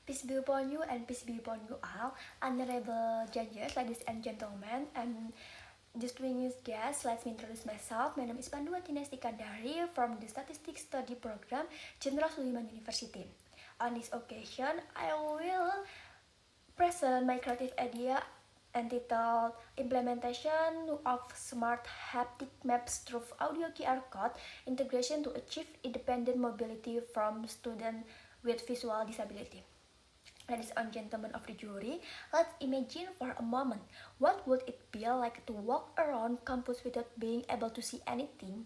Peace be upon you and peace be upon you all, honorable judges, ladies and gentlemen, and distinguished guests. Let me introduce myself. My name is Panduwati Nestikandari from the Statistics Study Program, Jenderal Sudirman University. On this occasion, I will present my creative idea entitled Implementation of Smart Haptic Maps through Audio QR Code Integration to Achieve Independent Mobility from Students with Visual Disability. Ladies and gentlemen of the jury, let's imagine for a moment what would it be like to walk around campus without being able to see anything.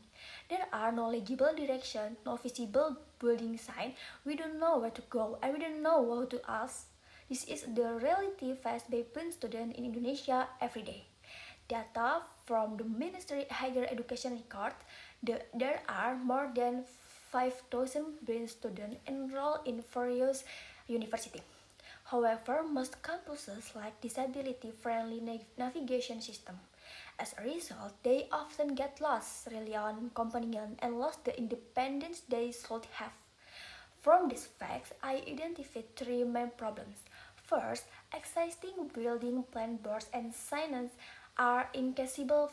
There are no legible direction, no visible building sign, we don't know where to go and we don't know what to ask. This is the reality faced by blind students in Indonesia every day. Data from the Ministry of Higher Education record, there are more than 5,000 blind students enrolled in various universities. However, most campuses lack disability-friendly navigation system. As a result, they often get lost, rely on companions, and lost the independence they should have. From these facts, I identified three main problems. First, existing building plan boards and signage are inaccessible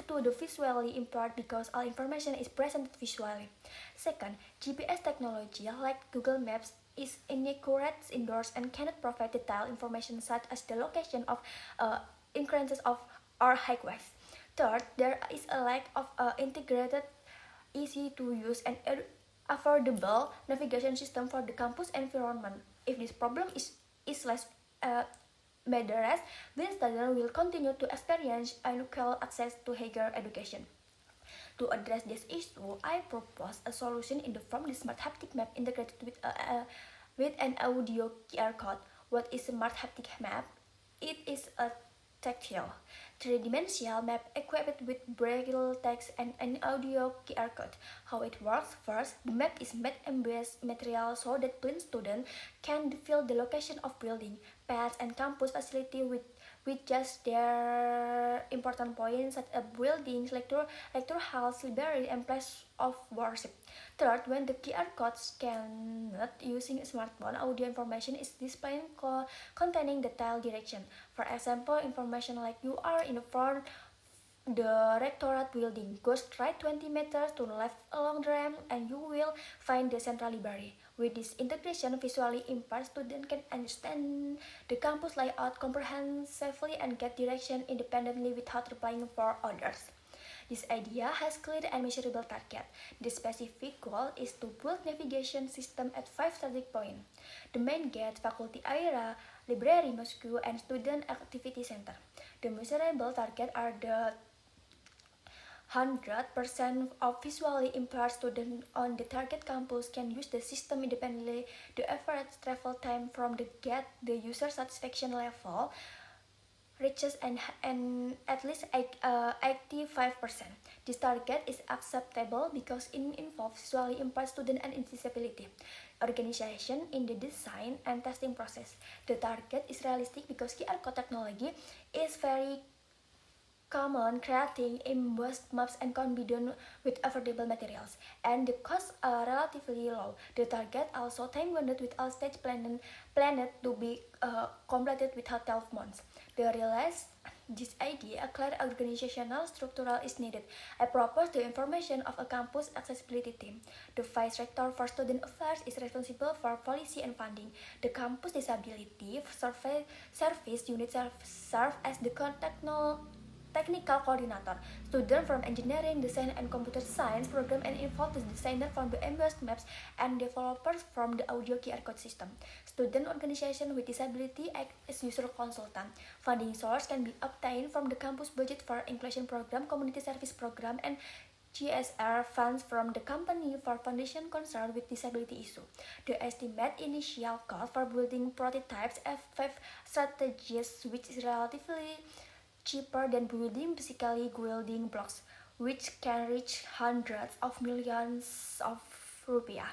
to the visually impaired because all information is presented visually. Second, GPS technology like Google Maps is inaccurate indoors and cannot provide detailed information such as the location of increases of or highways. Third, there is a lack of integrated, easy to use and affordable navigation system for the campus environment. If this problem is less addressed, then students will continue to experience unequal access to higher education. To address this issue, I propose a solution in the form of the Smart Haptic Map integrated with an audio QR code. What is a Smart Haptic Map? It is a tactile, three-dimensional map equipped with braille text and an audio QR code. How it works? First, the map is made embossed material so that blind students can feel the location of building, paths, and campus facility with just their important points such as buildings, lecture halls, library, and place of worship. Third, when the QR code scanned using a smartphone, audio information is displayed containing detailed direction. For example, information like you are in front the rectorate building. Go straight 20 meters to the left along the ramp and you will find the central library. With this integration, visually impaired students can understand the campus layout comprehensively and get direction independently without relying for others. This idea has clear and measurable target. The specific goal is to build navigation system at 5 strategic points: the main gate, faculty area, library, mosque, and student activity center. The measurable target are the 100% of visually impaired students on the target campus can use the system independently. The average travel time from the gate, the user satisfaction level reaches and at least 85%. This target is acceptable because it involves visually impaired students and disability organization in the design and testing process. The target is realistic because QR code technology is very common, creating embossed maps and can be done with affordable materials, and the costs are relatively low. The target also time-bounded with all stage planned to be completed within 12 months. To realize this idea, a clear organizational structure is needed. I propose the information of a campus accessibility team. The vice rector for student affairs is responsible for policy and funding. The campus disability service unit serves as the technical coordinator. Students from engineering, design, and computer science program and involved the designer from the embossed maps and developers from the audio QR code system. Student organization with disability act as user consultant. Funding source can be obtained from the campus budget for inclusion program, community service program, and GSR funds from the company for foundation concerned with disability issue. The estimate initial cost for building prototypes F5 strategies, which is relatively cheaper than building physically building blocks, which can reach hundreds of millions of rupiah.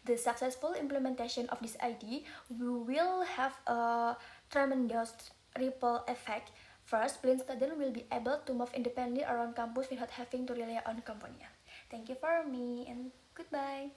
The successful implementation of this idea will have a tremendous ripple effect. First, blind students will be able to move independently around campus without having to rely on company. Thank you for me and goodbye.